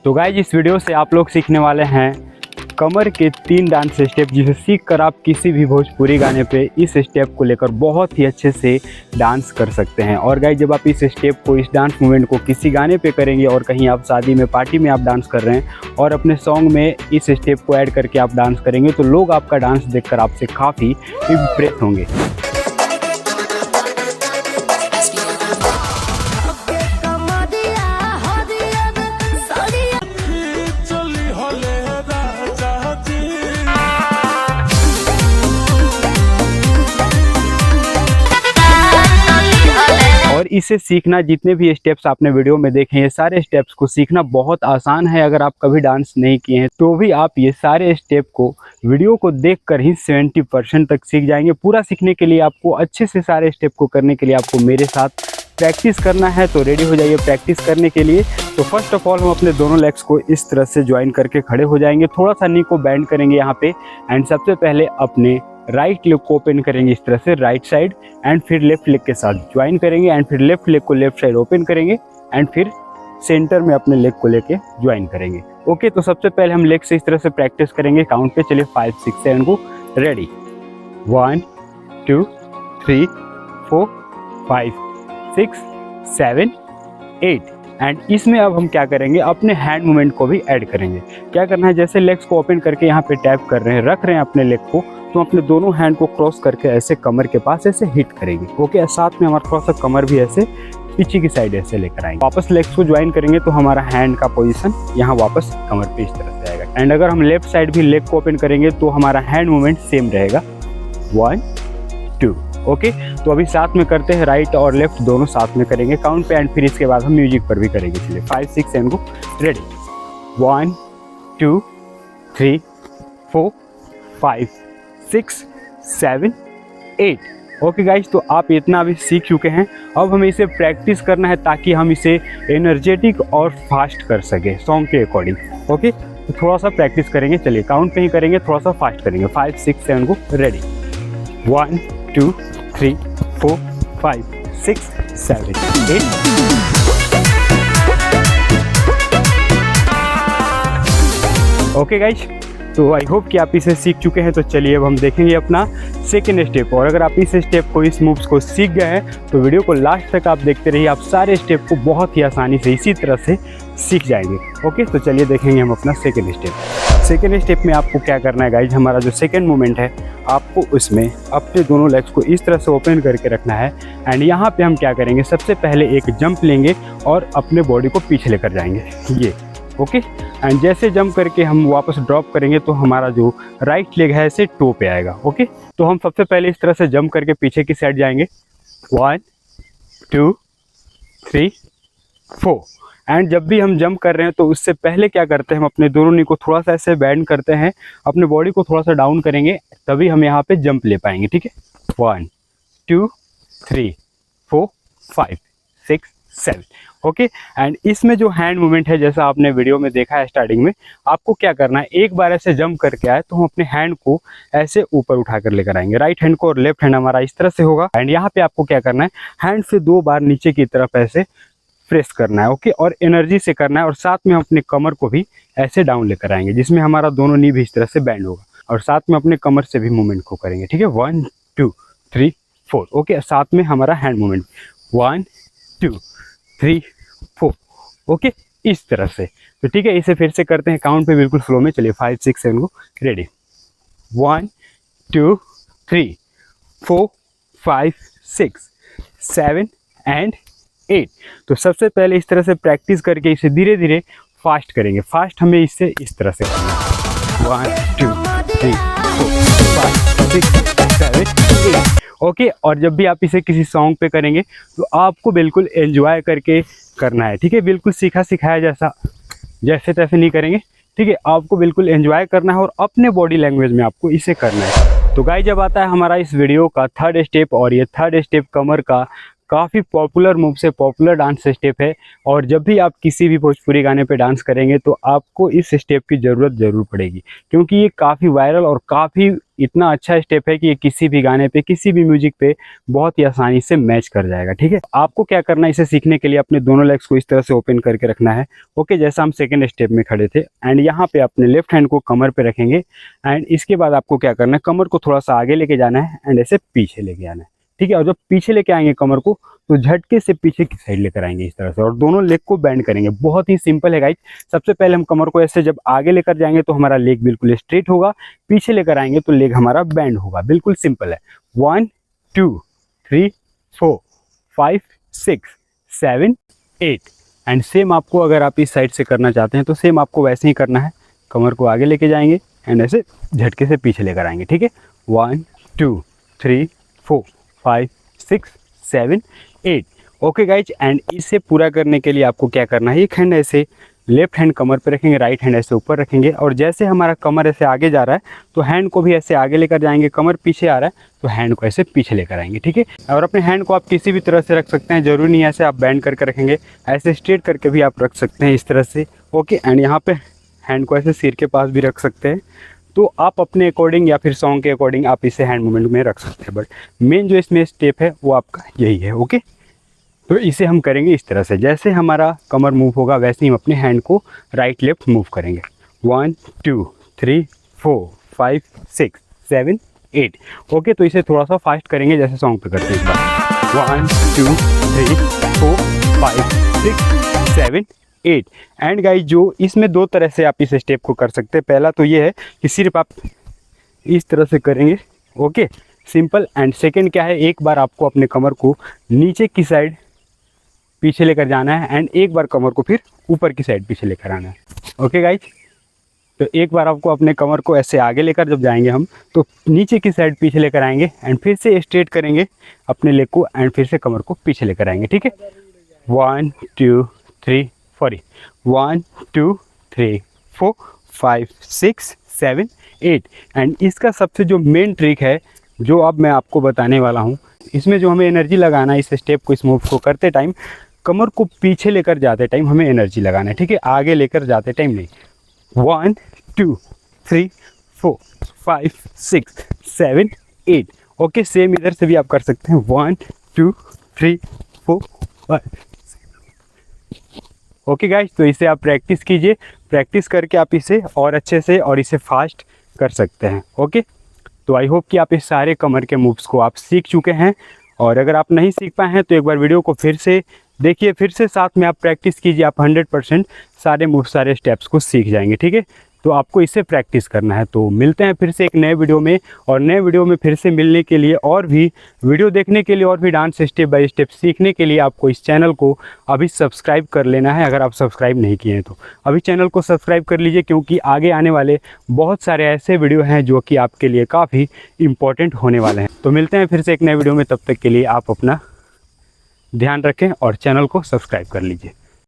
तो गाइस इस वीडियो से आप लोग सीखने वाले हैं कमर के 3 डांस स्टेप, जिसे सीख कर आप किसी भी भोजपुरी गाने पे इस स्टेप को लेकर बहुत ही अच्छे से डांस कर सकते हैं। और गाइस जब आप इस स्टेप को, इस डांस मूवमेंट को किसी गाने पे करेंगे और कहीं आप शादी में, पार्टी में आप डांस कर रहे हैं और अपने सॉन्ग में इस स्टेप को ऐड करके आप डांस करेंगे तो लोग आपका डांस देखकर आपसे काफ़ी इम्प्रेस होंगे। और इसे सीखना, जितने भी स्टेप्स आपने वीडियो में देखे ये सारे स्टेप्स को सीखना बहुत आसान है। अगर आप कभी डांस नहीं किए हैं तो भी आप ये सारे स्टेप को वीडियो को देखकर ही 70% तक सीख जाएंगे। पूरा सीखने के लिए आपको अच्छे से सारे स्टेप को करने के लिए आपको मेरे साथ प्रैक्टिस करना है। तो रेडी हो जाइए प्रैक्टिस करने के लिए। तो फर्स्ट ऑफ ऑल हम अपने दोनों लेग्स को इस तरह से ज्वाइन करके खड़े हो जाएंगे। थोड़ा सा नी को बैंड करेंगे यहाँ पे एंड सबसे पहले अपने राइट लेग को ओपन करेंगे इस तरह से राइट साइड एंड फिर लेफ्ट लेग के साथ ज्वाइन करेंगे एंड फिर लेफ्ट लेग को लेफ्ट साइड ओपन करेंगे एंड फिर सेंटर में अपने लेग को लेके ज्वाइन करेंगे। ओके, तो सबसे पहले हम लेग से इस तरह से प्रैक्टिस करेंगे। काउंट पे चलिए 5 6 7 को। रेडी 1 2 3 4 5 6 7 8 एंड इसमें अब हम क्या करेंगे, अपने हैंड मूवमेंट को भी ऐड करेंगे। क्या करना है, जैसे लेग्स को ओपन करके यहाँ पे टैप कर रहे हैं, रख रहे हैं अपने लेग को, तो अपने दोनों हैंड को क्रॉस करके ऐसे कमर के पास ऐसे हिट करेंगे। ओके, साथ में हमारा थोड़ा सा कमर भी ऐसे पीछे की साइड ऐसे लेकर आएंगे। वापस लेग्स को ज्वाइन करेंगे तो हमारा हैंड का पोजीशन यहाँ वापस कमर पे इस तरह से आएगा। एंड अगर हम लेफ्ट साइड भी लेग को ओपन करेंगे तो हमारा हैंड मूवमेंट सेम रहेगा 1 2। ओके, तो अभी साथ में करते हैं, राइट और लेफ्ट दोनों साथ में करेंगे काउंट पे एंड फिर इसके बाद हम म्यूजिक पर भी करेंगे। चलिए 5 6 7 को। रेडी 1 2 3 4 5 6 7 8। ओके गाइज, तो आप इतना अभी सीख चुके हैं। अब हमें इसे प्रैक्टिस करना है ताकि हम इसे एनर्जेटिक और फास्ट कर सके सॉन्ग के अकॉर्डिंग। ओके, तो थोड़ा सा प्रैक्टिस करेंगे। चलिए काउंट पे ही करेंगे, थोड़ा सा फास्ट करेंगे। 5 6 7 को। रेडी 1 2 3 4 5 6 7 8। ओके गाइज, तो आई होप कि आप इसे सीख चुके हैं। तो चलिए अब हम देखेंगे अपना सेकेंड स्टेप। और अगर आप इस स्टेप को, इस मूव्स को सीख गए हैं तो वीडियो को लास्ट तक आप देखते रहिए। आप सारे स्टेप को बहुत ही आसानी से इसी तरह से सीख जाएंगे। ओके, तो चलिए देखेंगे हम अपना सेकेंड स्टेप। सेकेंड स्टेप में आपको क्या करना है गाइज, हमारा जो सेकेंड मूवमेंट है आपको उसमें अपने दोनों लेग्स को इस तरह से ओपन करके रखना है एंड यहाँ पे हम क्या करेंगे, सबसे पहले एक जंप लेंगे और अपने बॉडी को पीछे लेकर जाएंगे ये। ओके, एंड जैसे जंप करके हम वापस ड्रॉप करेंगे तो हमारा जो राइट लेग है ऐसे टो पे आएगा। ओके, तो हम सबसे पहले इस तरह से जंप करके पीछे की साइड जाएंगे 1 2 3 4 एंड जब भी हम जंप कर रहे हैं तो उससे पहले क्या करते हैं, हम अपने दोनों नी को थोड़ा सा ऐसे बैंड करते हैं, अपने बॉडी को थोड़ा सा डाउन करेंगे तभी हम यहाँ पे जंप ले पाएंगे। ठीक है, 1 2 3 4 5 6 7। ओके, एंड इसमें जो हैंड मूवमेंट है जैसा आपने वीडियो में देखा है स्टार्टिंग में, आपको क्या करना है, एक बार ऐसे जंप करके आए तो हम अपने हैंड को ऐसे ऊपर उठाकर लेकर आएंगे, राइट हैंड को, और लेफ्ट हैंड हमारा इस तरह से होगा। एंड यहाँ पे आपको क्या करना है, हैंड से 2 बार नीचे की तरफ ऐसे प्रेस करना है। ओके, और एनर्जी से करना है और साथ में हम अपने कमर को भी ऐसे डाउन लेकर आएंगे जिसमें हमारा दोनों नी भी इस तरह से बैंड होगा और साथ में अपने कमर से भी मूवमेंट को करेंगे। ठीक है, 1 2 3 4। ओके, साथ में हमारा हैंड मूवमेंट 1 2 3 4। ओके, इस तरह से। तो ठीक है, इसे फिर से करते हैं काउंट पे बिल्कुल फ्लो में। चलिए 5 6 7 को। Ready 1 2 3 4 5 6 7 and 8। तो सबसे पहले इस तरह से प्रैक्टिस करके इसे धीरे धीरे फास्ट करेंगे। फास्ट हमें इससे इस तरह से करना है 1 2 3 4 5 6 7 8। ओके, और जब भी आप इसे किसी सॉन्ग पे करेंगे तो आपको बिल्कुल एंजॉय करके करना है। ठीक है, बिल्कुल सीखा सिखाया जैसे तैसे नहीं करेंगे। ठीक है, आपको बिल्कुल एंजॉय करना है और अपने बॉडी लैंग्वेज में आपको इसे करना है। तो गाइस, जब आता है हमारा इस वीडियो का थर्ड स्टेप, और ये थर्ड स्टेप कमर का काफ़ी पॉपुलर मूव से पॉपुलर डांस स्टेप है। और जब भी आप किसी भी भोजपुरी गाने पे डांस करेंगे तो आपको इस स्टेप की ज़रूरत ज़रूर पड़ेगी, क्योंकि ये काफ़ी वायरल और काफ़ी इतना अच्छा स्टेप है कि ये किसी भी गाने पे, किसी भी म्यूजिक पे बहुत ही आसानी से मैच कर जाएगा। ठीक है, आपको क्या करना है, इसे सीखने के लिए अपने दोनों लेग्स को इस तरह से ओपन करके रखना है। ओके, जैसा हम सेकेंड स्टेप में खड़े थे, एंड यहाँ पे अपने लेफ्ट हैंड को कमर पे रखेंगे। एंड इसके बाद आपको क्या करना है, कमर को थोड़ा सा आगे लेके जाना है एंड ऐसे पीछे लेके आना है। ठीक है, और जब पीछे लेके आएंगे कमर को, तो झटके से पीछे की साइड लेकर आएंगे इस तरह से, और दोनों लेग को बैंड करेंगे। बहुत ही सिंपल है गाइस। सबसे पहले हम कमर को ऐसे जब आगे लेकर जाएंगे तो हमारा लेग बिल्कुल स्ट्रेट होगा, पीछे लेकर आएंगे तो लेग हमारा बैंड होगा। बिल्कुल सिंपल है। 1 2 3 4 5 6 7 8। एंड सेम आपको, अगर आप इस साइड से करना चाहते हैं तो सेम आपको वैसे ही करना है। कमर को आगे लेके जाएंगे एंड ऐसे झटके से पीछे लेकर आएंगे। ठीक है, 1 2 3 4 5 6 7 8। ओके गाइज, एंड इसे पूरा करने के लिए आपको क्या करना है, एक हैंड ऐसे लेफ्ट हैंड कमर पे रखेंगे, राइट हैंड ऐसे ऊपर रखेंगे, और जैसे हमारा कमर ऐसे आगे जा रहा है तो हैंड को भी ऐसे आगे लेकर जाएंगे। कमर पीछे आ रहा है तो हैंड को ऐसे पीछे लेकर आएंगे। ठीक है, और अपने हैंड को आप किसी भी तरह से रख सकते हैं, जरूरी नहीं है ऐसे आप बैंड करके रखेंगे, ऐसे स्ट्रेट करके भी आप रख सकते हैं इस तरह से। ओके, एंड यहाँ पे हैंड को ऐसे सिर के पास भी रख सकते हैं। तो आप अपने अकॉर्डिंग या फिर सॉन्ग के अकॉर्डिंग आप इसे हैंड मूवमेंट में रख सकते हैं, बट मेन जो इसमें स्टेप है वो आपका यही है। ओके, तो इसे हम करेंगे इस तरह से, जैसे हमारा कमर मूव होगा वैसे ही हम अपने हैंड को राइट लेफ्ट मूव करेंगे। 1 2 3 4 5 6 7 8। ओके, तो इसे थोड़ा सा फास्ट करेंगे जैसे सॉन्ग पे करते हैं इस बार। 1 2 3 4 5 6 7 8। एंड गाइस, जो इसमें दो तरह से आप इस स्टेप को कर सकते हैं। पहला तो ये है कि सिर्फ आप इस तरह से करेंगे, ओके, सिंपल। एंड सेकंड क्या है, एक बार आपको अपने कमर को नीचे की साइड पीछे लेकर जाना है एंड एक बार कमर को फिर ऊपर की साइड पीछे लेकर आना है। ओके गाइस, तो एक बार आपको अपने कमर को ऐसे आगे लेकर जब जाएंगे हम, तो नीचे की साइड पीछे लेकर आएंगे एंड फिर से स्ट्रेट करेंगे अपने लेग को एंड फिर से कमर को पीछे लेकर आएंगे। ठीक है, 1 2 3 4 1 2 3 4 5 6 7 8। एंड इसका सबसे जो मेन ट्रिक है जो अब मैं आपको बताने वाला हूँ, इसमें जो हमें एनर्जी लगाना है इस स्टेप को, इस मूव को करते टाइम, कमर को पीछे लेकर जाते टाइम हमें एनर्जी लगाना है। ठीक है, आगे लेकर जाते टाइम नहीं। 1 2 3 4 5 6 7 8। ओके, सेम इधर से भी आप कर सकते हैं। 1 2 3 4 5। ओके गाइस, तो इसे आप प्रैक्टिस कीजिए, प्रैक्टिस करके आप इसे और अच्छे से और इसे फास्ट कर सकते हैं। ओके, तो आई होप कि आप इस सारे कमर के मूव्स को आप सीख चुके हैं, और अगर आप नहीं सीख पाए हैं तो एक बार वीडियो को फिर से देखिए, फिर से साथ में आप प्रैक्टिस कीजिए। आप 100% सारे मूव, सारे स्टेप्स को सीख जाएंगे। ठीक है, तो आपको इसे प्रैक्टिस करना है। तो मिलते हैं फिर से एक नए वीडियो में, और नए वीडियो में फिर से मिलने के लिए, और भी वीडियो देखने के लिए, और भी डांस स्टेप बाय स्टेप सीखने के लिए आपको इस चैनल को अभी सब्सक्राइब कर लेना है। अगर आप सब्सक्राइब नहीं किए हैं तो अभी चैनल को सब्सक्राइब कर लीजिए, क्योंकि आगे आने वाले बहुत सारे ऐसे वीडियो हैं जो कि आपके लिए काफ़ी इंपॉर्टेंट होने वाले हैं। तो मिलते हैं फिर से एक नए वीडियो में, तब तक के लिए आप अपना ध्यान रखें और चैनल को सब्सक्राइब कर लीजिए।